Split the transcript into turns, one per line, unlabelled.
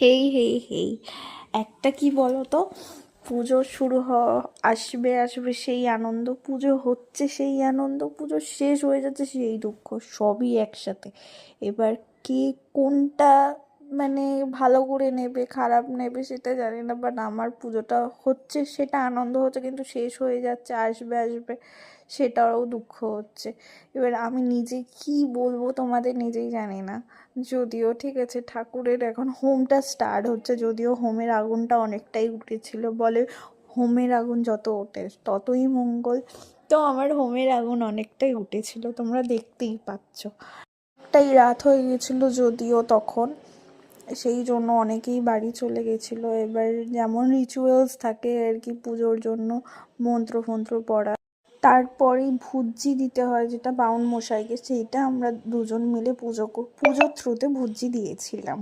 হেই হেই হেই, একটা কি বলো তো, পুজো শুরু আসবে আসবে সেই আনন্দ, পুজো হচ্ছে সেই আনন্দ, পুজো শেষ হয়ে যাচ্ছে সেই দুঃখ, সবই একসাথে। এবার কে কোনটা মানে ভালো করে নেবে খারাপ নেবে সেটা জানি না, বাট আমার পুজোটা হচ্ছে সেটা আনন্দ হচ্ছে, কিন্তু শেষ হয়ে যাচ্ছে, আসবে আসবে সেটারও দুঃখ হচ্ছে। এবার আমি নিজে কি বলবো তোমাদের নিজেই জানি না। যদিও ঠিক আছে, ঠাকুরের এখন হোমটা স্টার্ট হচ্ছে, যদিও হোমের আগুনটা অনেকটাই উঠেছিল, বলে হোমের আগুন যত ওঠে ততই মঙ্গল। তো আমার হোমের আগুন অনেকটাই উঠেছিল, তোমরা দেখতেই পাচ্ছ। একটাই রাত হয়ে গেছিলো যদিও তখন, সেই জন্য অনেকেই বাড়ি চলে গেছিলো। এবার যেমন রিচুয়ালস থাকে আর কি পুজোর জন্য, মন্ত্র ফন্ত্র পড়া, তারপরেই ভুজ্জি দিতে হয় যেটা বাউন মশাইকে, সেইটা আমরা দুজন মিলে পুজোর থ্রুতে ভুজ্জি দিয়েছিলাম।